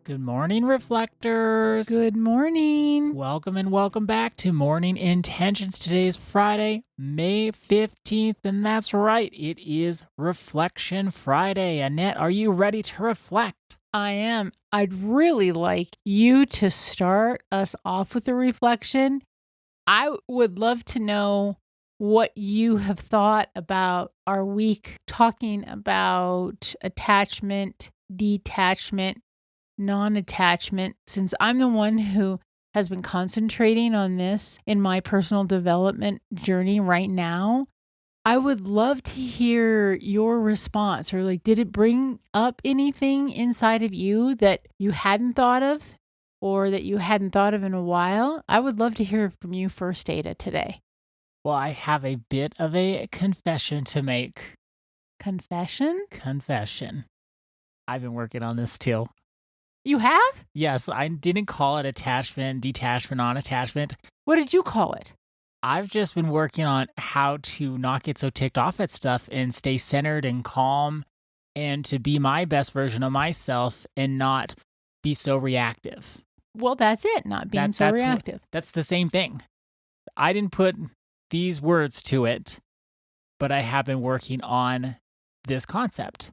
Good morning, reflectors. Good morning. Welcome and welcome back to Morning Intentions. Today is Friday, May 15th, and that's right, it is Reflection Friday. Annette, are you ready to reflect? I am. I'd really like you to start us off with a reflection. I would love to know what you have thought about our week talking about attachment, detachment, non-attachment, since I'm the one who has been concentrating on this in my personal development journey right now. I would love to hear your response, or like, did it bring up anything inside of you that you hadn't thought of or that you hadn't thought of in a while? I would love to hear from you first, Ada, today. Well, I have a bit of a confession to make. Confession? Confession. I've been working on this too. You have? Yes, I didn't call it attachment, detachment, non-attachment. What did you call it? I've just been working on how to not get so ticked off at stuff and stay centered and calm and to be my best version of myself and not be so reactive. Well, that's it, not being so reactive. That's the same thing. I didn't put these words to it, but I have been working on this concept.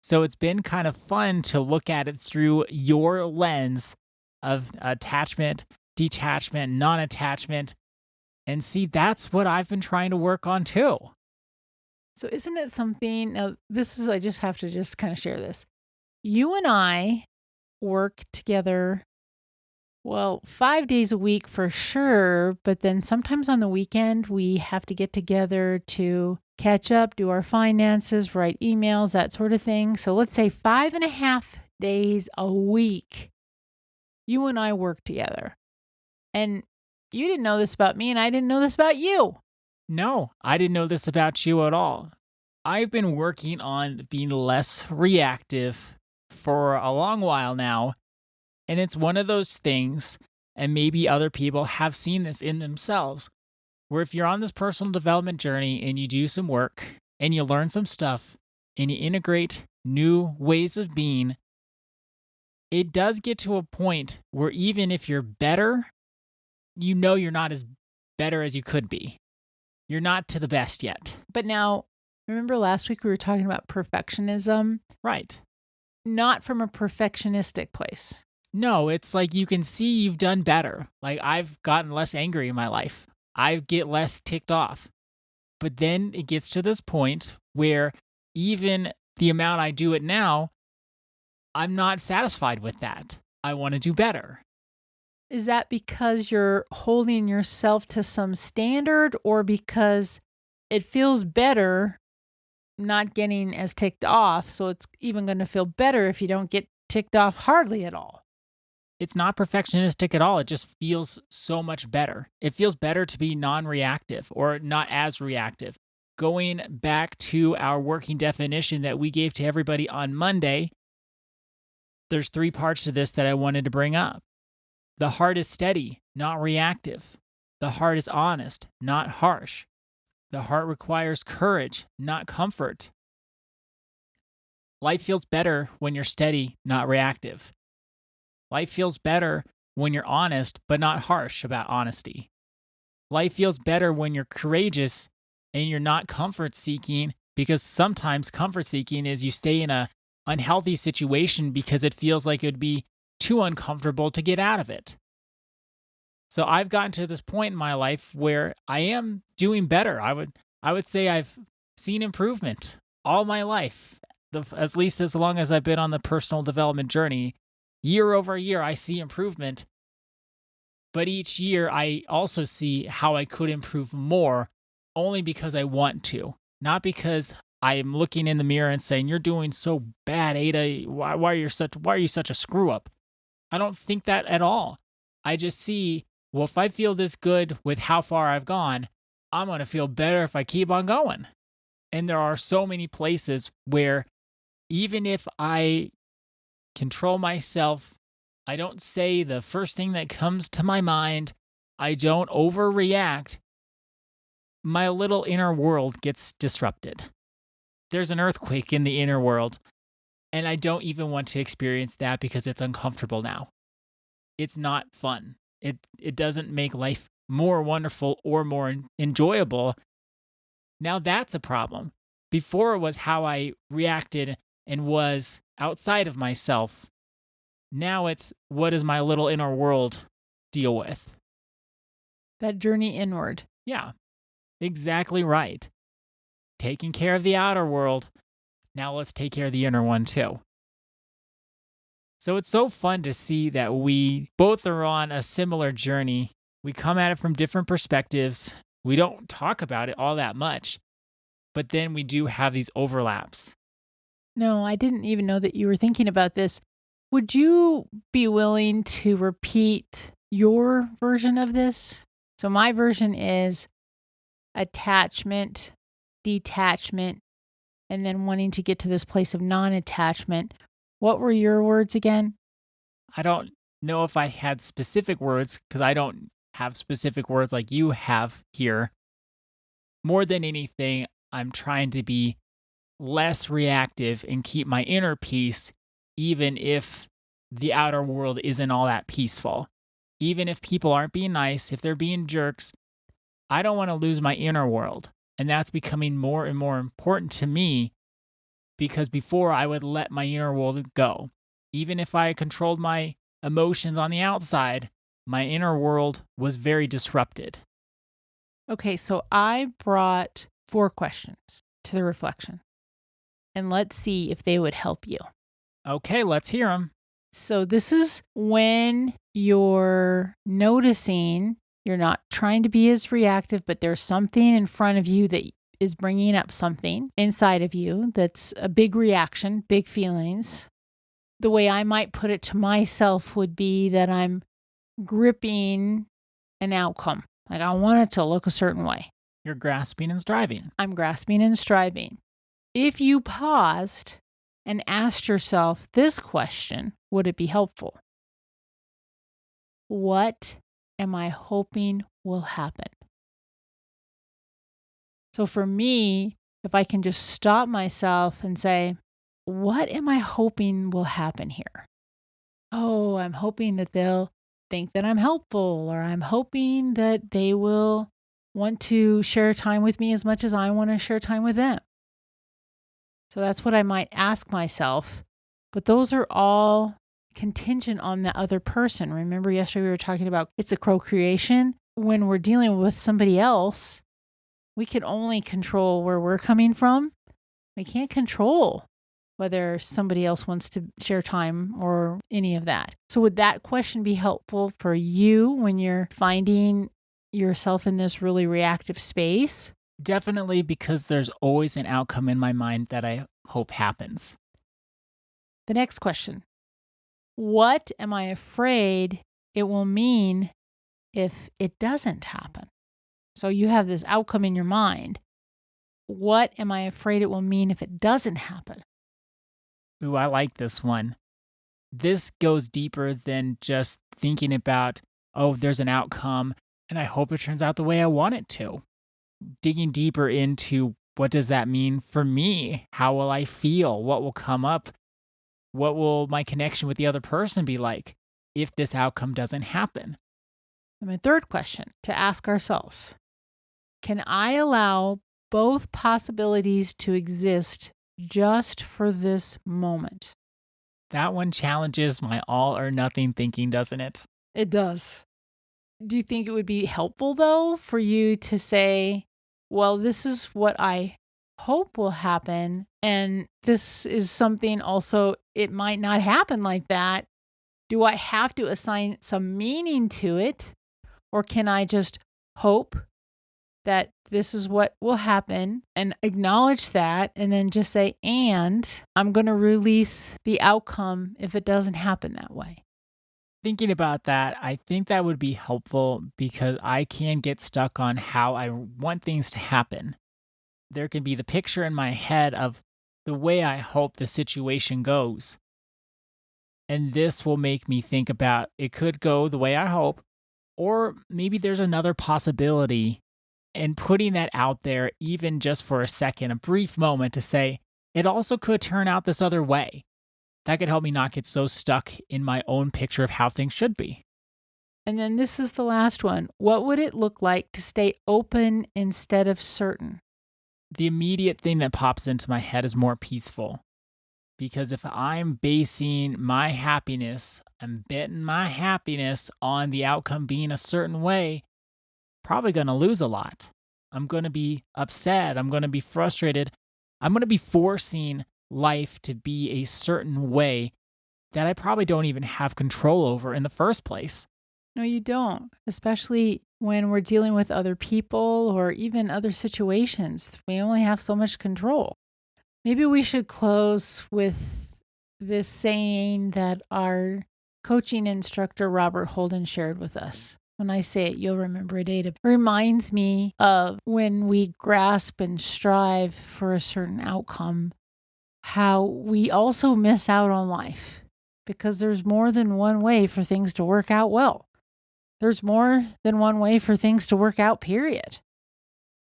So it's been kind of fun to look at it through your lens of attachment, detachment, non-attachment, and see that's what I've been trying to work on too. So isn't it something, now I just have to just kind of share this. You and I work together, well, 5 days a week for sure, but then sometimes on the weekend we have to get together to catch up, do our finances, write emails, that sort of thing. So let's say 5.5 days a week, you and I work together. And you didn't know this about me, and I didn't know this about you. No, I didn't know this about you at all. I've been working on being less reactive for a long while now, and it's one of those things, and maybe other people have seen this in themselves, where if you're on this personal development journey and you do some work and you learn some stuff and you integrate new ways of being, it does get to a point where even if you're better, you know you're not as better as you could be. You're not to the best yet. But now, remember last week we were talking about perfectionism? Right. Not from a perfectionistic place. No, it's like you can see you've done better. Like I've gotten less angry in my life. I get less ticked off. But then it gets to this point where even the amount I do it now, I'm not satisfied with that. I want to do better. Is that because you're holding yourself to some standard, or because it feels better not getting as ticked off? So it's even going to feel better if you don't get ticked off hardly at all. It's not perfectionistic at all. It just feels so much better. It feels better to be non-reactive or not as reactive. Going back to our working definition that we gave to everybody on Monday, there's 3 parts to this that I wanted to bring up. The heart is steady, not reactive. The heart is honest, not harsh. The heart requires courage, not comfort. Life feels better when you're steady, not reactive. Life feels better when you're honest, but not harsh about honesty. Life feels better when you're courageous and you're not comfort seeking, because sometimes comfort seeking is you stay in a unhealthy situation because it feels like it would be too uncomfortable to get out of it. So I've gotten to this point in my life where I am doing better. I would say I've seen improvement all my life, at least as long as I've been on the personal development journey. Year over year, I see improvement. But each year, I also see how I could improve more, only because I want to, not because I am looking in the mirror and saying, "You're doing so bad, Ada. Why are you such a screw up?" I don't think that at all. I just see, well, if I feel this good with how far I've gone, I'm going to feel better if I keep on going. And there are so many places where even if I control myself, I don't say the first thing that comes to my mind, I don't overreact, my little inner world gets disrupted. There's an earthquake in the inner world, And I don't even want to experience that because it's uncomfortable now. It's not fun. It doesn't make life more wonderful or more enjoyable. Now that's a problem. Before it was how I reacted and was outside of myself. Now it's what does my little inner world deal with? That journey inward. Yeah, exactly right. Taking care of the outer world. Now let's take care of the inner one too. So it's so fun to see that we both are on a similar journey. We come at it from different perspectives. We don't talk about it all that much, but then we do have these overlaps. No, I didn't even know that you were thinking about this. Would you be willing to repeat your version of this? So my version is attachment, detachment, and then wanting to get to this place of non-attachment. What were your words again? I don't know if I had specific words because I don't have specific words like you have here. More than anything, I'm trying to be less reactive and keep my inner peace, even if the outer world isn't all that peaceful. Even if people aren't being nice, if they're being jerks, I don't want to lose my inner world. And that's becoming more and more important to me because before I would let my inner world go. Even if I controlled my emotions on the outside, my inner world was very disrupted. Okay, so I brought 4 questions to the reflection, and let's see if they would help you. Okay, let's hear them. So this is when you're noticing you're not trying to be as reactive, but there's something in front of you that is bringing up something inside of you that's a big reaction, big feelings. The way I might put it to myself would be that I'm gripping an outcome. Like I want it to look a certain way. You're grasping and striving. I'm grasping and striving. If you paused and asked yourself this question, would it be helpful? What am I hoping will happen? So for me, if I can just stop myself and say, what am I hoping will happen here? Oh, I'm hoping that they'll think that I'm helpful, or I'm hoping that they will want to share time with me as much as I want to share time with them. So that's what I might ask myself. But those are all contingent on the other person. Remember yesterday we were talking about it's a co-creation. When we're dealing with somebody else, we can only control where we're coming from. We can't control whether somebody else wants to share time or any of that. So would that question be helpful for you when you're finding yourself in this really reactive space? Definitely, because there's always an outcome in my mind that I hope happens. The next question. What am I afraid it will mean if it doesn't happen? So you have this outcome in your mind. What am I afraid it will mean if it doesn't happen? Ooh, I like this one. This goes deeper than just thinking about, oh, there's an outcome and I hope it turns out the way I want it to. Digging deeper into what does that mean for me? How will I feel? What will come up? What will my connection with the other person be like if this outcome doesn't happen? And my third question to ask ourselves, can I allow both possibilities to exist just for this moment? That one challenges my all or nothing thinking, doesn't it? It does. Do you think it would be helpful, though, for you to say, well, this is what I hope will happen, and this is something also, it might not happen like that. Do I have to assign some meaning to it, or can I just hope that this is what will happen and acknowledge that and then just say, and I'm going to release the outcome if it doesn't happen that way? Thinking about that, I think that would be helpful because I can get stuck on how I want things to happen. There can be the picture in my head of the way I hope the situation goes. And this will make me think about it could go the way I hope, or maybe there's another possibility. And putting that out there, even just for a second, a brief moment to say, it also could turn out this other way. That could help me not get so stuck in my own picture of how things should be. And then this is the last one. What would it look like to stay open instead of certain? The immediate thing that pops into my head is more peaceful. Because if I'm basing my happiness, I'm betting my happiness on the outcome being a certain way, probably going to lose a lot. I'm going to be upset. I'm going to be frustrated. I'm going to be forcing life to be a certain way that I probably don't even have control over in the first place. No, you don't, especially when we're dealing with other people or even other situations. We only have so much control. Maybe we should close with this saying that our coaching instructor, Robert Holden, shared with us. When I say it, you'll remember it, Ada. It reminds me of when we grasp and strive for a certain outcome, how we also miss out on life because there's more than one way for things to work out well. There's more than one way for things to work out, period.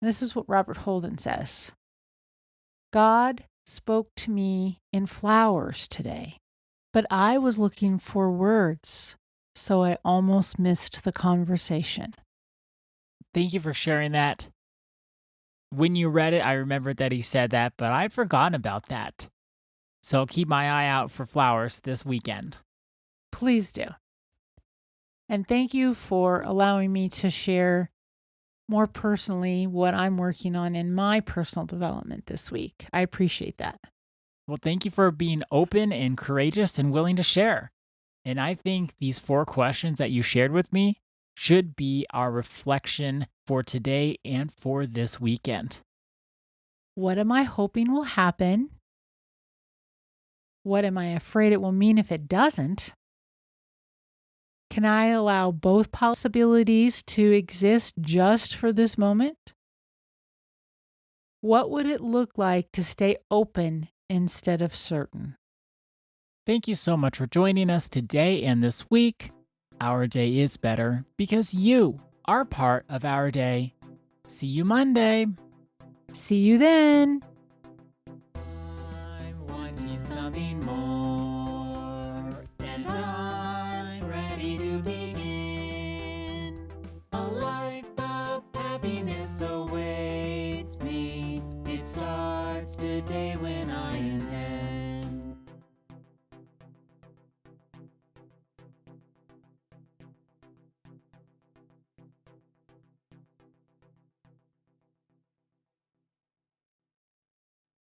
And this is what Robert Holden says. God spoke to me in flowers today, but I was looking for words, so I almost missed the conversation. Thank you for sharing that. When you read it, I remembered that he said that, but I'd forgotten about that. So I'll keep my eye out for flowers this weekend. Please do. And thank you for allowing me to share more personally what I'm working on in my personal development this week. I appreciate that. Well, thank you for being open and courageous and willing to share. And I think these 4 questions that you shared with me should be our reflection for today and for this weekend. What am I hoping will happen? What am I afraid it will mean if it doesn't? Can I allow both possibilities to exist just for this moment? What would it look like to stay open instead of certain? Thank you so much for joining us today and this week. Our day is better because you are part of our day. See you Monday. See you then. I'm wanting something more, and I'm ready to begin. A life of happiness awaits me. It starts today when I